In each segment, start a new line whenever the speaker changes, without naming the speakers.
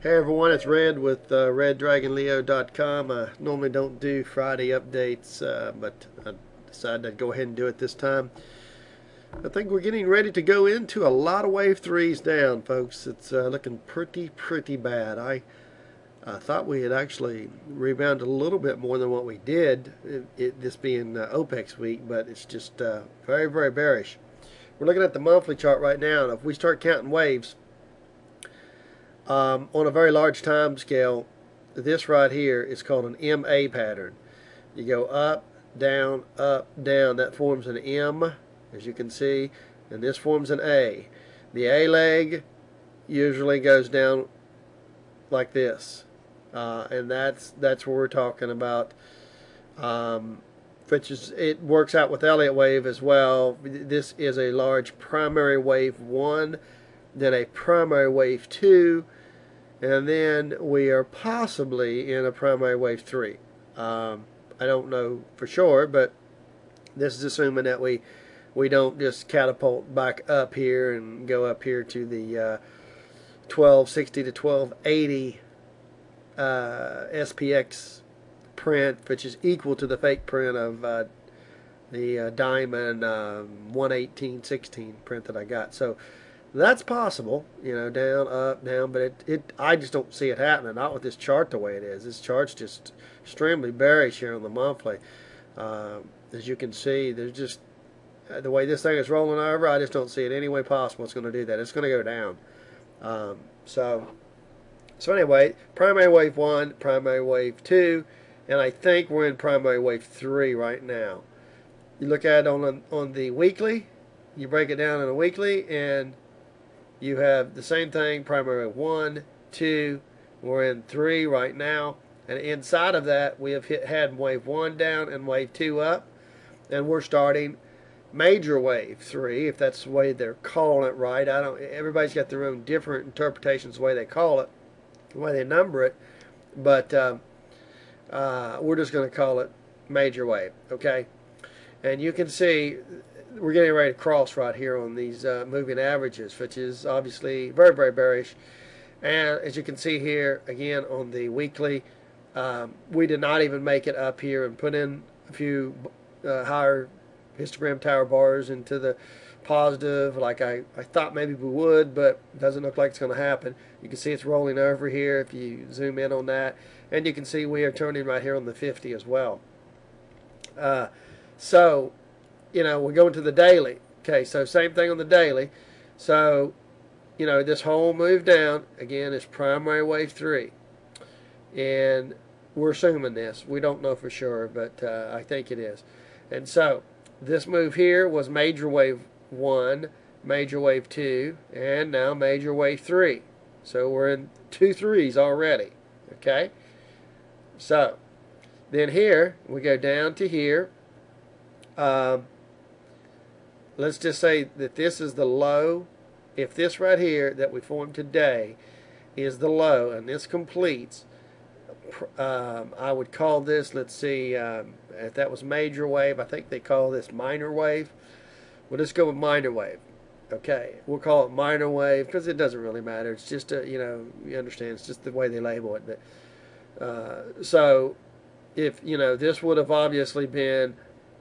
Hey everyone, it's Red with RedDragonLeo.com. I normally don't do Friday updates, but I decided I'd go ahead and do it this time. I think we're getting ready to go into a lot of wave threes down, folks. It's looking pretty bad. I thought we had actually rebounded a little bit more than what we did, this being OPEX week, but it's just very bearish. We're looking at the monthly chart right now, and if we start counting waves, on a very large time scale, this right here is called an MA pattern. You go up, down, that forms an M, as you can see, and this forms an A. The A leg usually goes down like this, and that's what we're talking about. Which is, it works out with Elliott wave as well. This is a large primary wave 1, then a primary wave 2, and then we are possibly in a primary wave 3. I don't know for sure, but this is assuming that we don't just catapult back up here and go up here to the 1260 to 1280 SPX print, which is equal to the fake print of the Diamond 11816 print that I got. So that's possible, down, up, down, but I just don't see it happening, not with this chart the way it is. This chart's just extremely bearish here on the monthly. As you can see, there's just, the way this thing is rolling over, I just don't see it any way possible it's going to do that. It's going to go down. So anyway, primary wave 1, primary wave 2, and I think we're in primary wave 3 right now. You look at it on the weekly, you break it down in a weekly, and you have the same thing, primary 1, 2, we're in 3 right now, and inside of that we have had wave 1 down and wave 2 up, and we're starting major wave 3, if that's the way they're calling it right. Everybody's got their own different interpretations of the way they call it, the way they number it, but we're just going to call it major wave, okay? And you can see we're getting ready to cross right here on these moving averages, which is obviously very bearish. And as you can see here, again on the weekly, we did not even make it up here and put in a few higher histogram tower bars into the positive like I thought maybe we would, but it doesn't look like it's going to happen. You can see it's rolling over here if you zoom in on that, and you can see we are turning right here on the 50 as well. So we're going to the daily. Okay, so same thing on the daily. So, this whole move down, again, is primary wave 3. And we're assuming this. We don't know for sure, but I think it is. And so, this move here was major wave 1, major wave 2, and now major wave 3. So, we're in 2 threes already. Okay? So, then here, we go down to here. Let's just say that this is the low. If this right here that we formed today is the low and this completes, I would call this, let's see, if that was major wave, I think they call this minor wave. We'll just go with minor wave. Okay, we'll call it minor wave because it doesn't really matter. It's just you understand, it's just the way they label it. But, so if this would have obviously been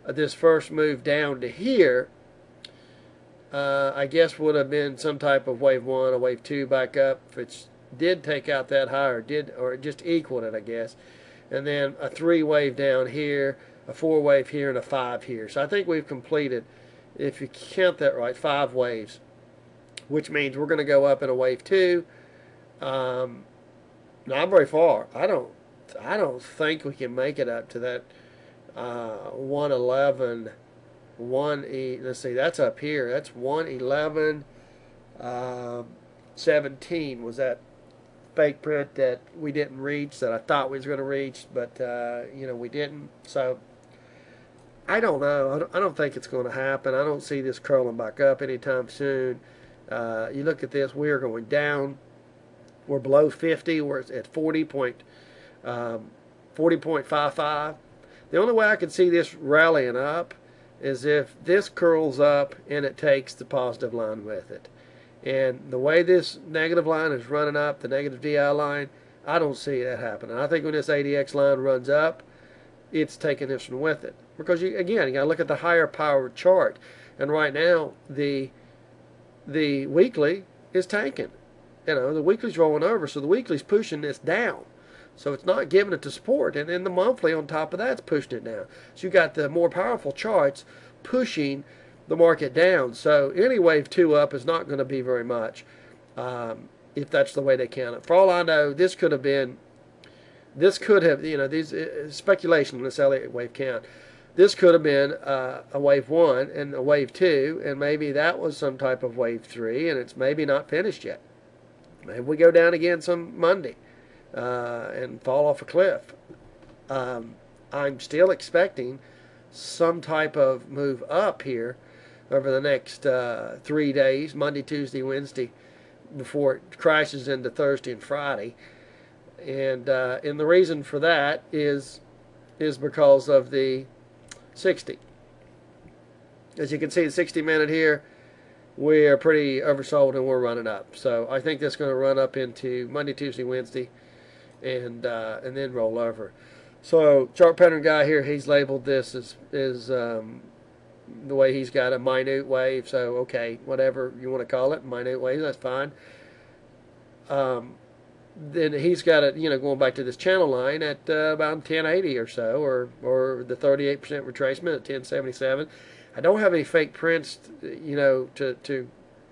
this first move down to here, I guess would have been some type of wave 1 or wave 2 back up, which did take out that high, or it just equaled it, I guess. And then a 3 wave down here, a 4 wave here, and a 5 here. So I think we've completed, if you count that right, 5 waves, which means we're going to go up in a wave 2. Not very far. I don't think we can make it up to that 111. Let's see, that's up here. That's 111 17 was that fake print that we didn't reach, that I thought we was going to reach, but we didn't. So I don't know. I don't think it's going to happen. I don't see this curling back up anytime soon. You look at this, we are going down. We're below 50. We're at 40.55. The only way I can see this rallying up is if this curls up and it takes the positive line with it. And the way this negative line is running up, the negative DI line, I don't see that happening. I think when this ADX line runs up, it's taking this one with it. Because, again, you got to look at the higher power chart. And right now, the weekly is tanking. The weekly's rolling over, so the weekly's pushing this down. So it's not giving it to support. And then the monthly on top of that's pushing it down. So you got the more powerful charts pushing the market down. So any wave 2 up is not going to be very much, if that's the way they count it. For all I know, this could have, these speculation on this Elliott wave count. This could have been a wave 1 and a wave 2, and maybe that was some type of wave 3, and it's maybe not finished yet. Maybe we go down again some Monday and fall off a cliff. I'm still expecting some type of move up here over the next 3 days, Monday, Tuesday, Wednesday, before it crashes into Thursday and Friday. And the reason for that is because of the 60. As you can see, the 60-minute here, we are pretty oversold and we're running up. So I think that's going to run up into Monday, Tuesday, Wednesday, and then roll over. So chart pattern guy here, he's labeled this as the way he's got a minute wave. So okay, whatever you want to call it, minute wave, that's fine. Then he's got it, going back to this channel line at about 1080 or so, or the 38% retracement at 1077. I don't have any fake prints, to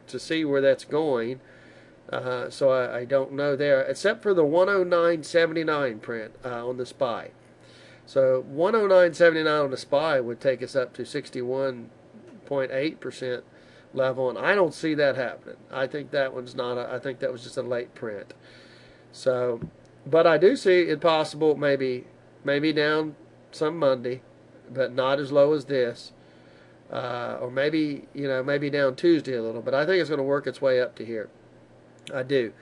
see where that's going. So I don't know there, except for the 109.79 print on the SPY. So 109.79 on the SPY would take us up to 61.8% level, and I don't see that happening. I think that one's not. I think that was just a late print. So, but I do see it possible, maybe down some Monday, but not as low as this, or maybe down Tuesday a little. But I think it's going to work its way up to here. I do.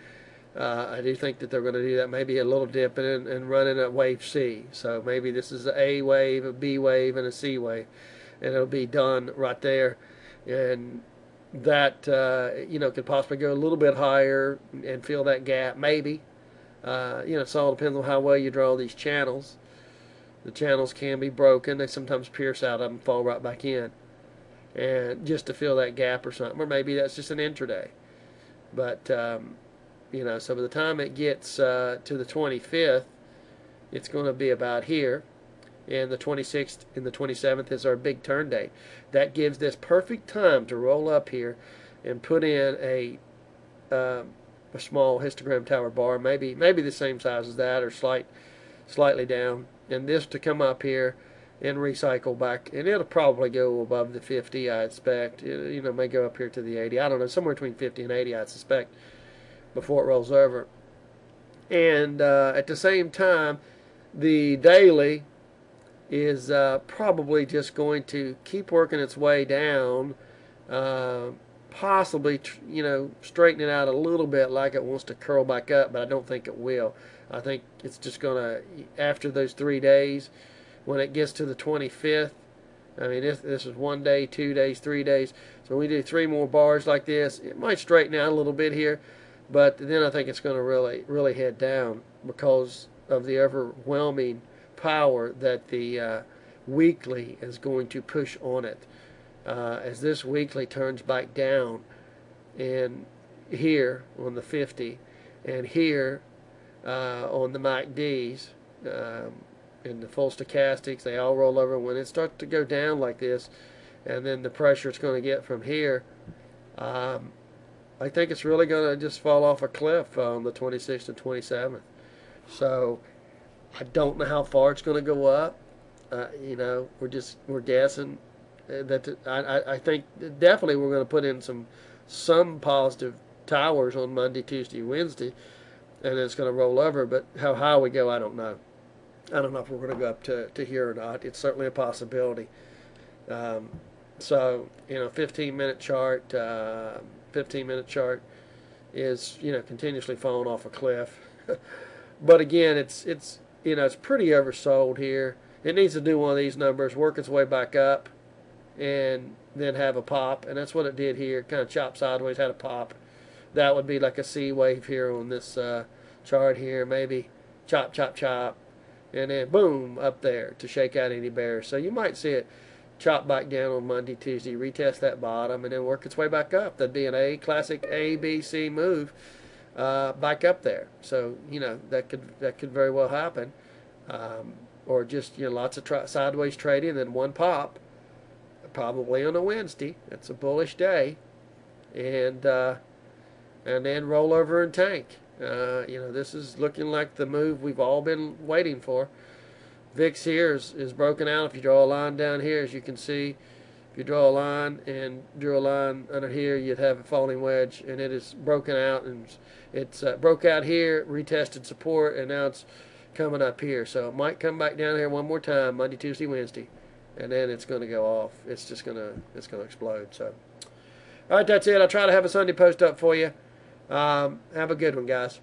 I do think that they're going to do that. Maybe a little dip and run in a wave C. So maybe this is a A wave, a B wave, and a C wave, and it'll be done right there. And that could possibly go a little bit higher and fill that gap. Maybe. It all depends on how well you draw these channels. The channels can be broken. They sometimes pierce out of them and fall right back in, and just to fill that gap or something. Or maybe that's just an intraday. But so by the time it gets to the 25th, it's going to be about here, and the 26th and the 27th is our big turn date. That gives this perfect time to roll up here and put in a small histogram tower bar, maybe the same size as that, or slightly down, and this to come up here and recycle back, and it'll probably go above the 50, I expect. It may go up here to the 80. I don't know, somewhere between 50 and 80, I suspect, before it rolls over. And at the same time, the daily is probably just going to keep working its way down, possibly straighten it out a little bit, like it wants to curl back up, but I don't think it will. I think it's just going to, after those 3 days, when it gets to the 25th, I mean, this is 1 day, 2 days, 3 days. So we do 3 more bars like this. It might straighten out a little bit here, but then I think it's going to really head down because of the overwhelming power that the weekly is going to push on it. As this weekly turns back down, and here on the 50, and here on the MACDs, and the full stochastics, they all roll over. When it starts to go down like this, and then the pressure it's going to get from here, I think it's really going to just fall off a cliff on the 26th and 27th. So I don't know how far it's going to go up. We're guessing. I think definitely we're going to put in some positive towers on Monday, Tuesday, Wednesday, and it's going to roll over. But how high we go, I don't know. I don't know if we're going to go up to here or not. It's certainly a possibility. So 15-minute chart. 15-minute chart is continuously falling off a cliff. But again, it's pretty oversold here. It needs to do one of these numbers, work its way back up, and then have a pop, and that's what it did here. Kind of chopped sideways, had a pop, that would be like a C wave here on this chart here, maybe chop, chop, chop, and then boom up there to shake out any bears. So you might see it chop back down on Monday, Tuesday, retest that bottom, and then work its way back up. That'd be an classic A, B, C move back up there. So that could very well happen, or just lots of sideways trading, and then one pop, probably on a Wednesday. That's a bullish day, and then roll over and tank. This is looking like the move we've all been waiting for. VIX here is broken out. If you draw a line down here, as you can see, if you draw a line and drew a line under here, you'd have a falling wedge, and it is broken out, and it's broke out here, retested support, and now it's coming up here. So it might come back down here one more time, Monday, Tuesday, Wednesday, and then it's going to go off. It's just gonna explode. So, all right, that's it. I'll try to have a Sunday post up for you. Have a good one, guys.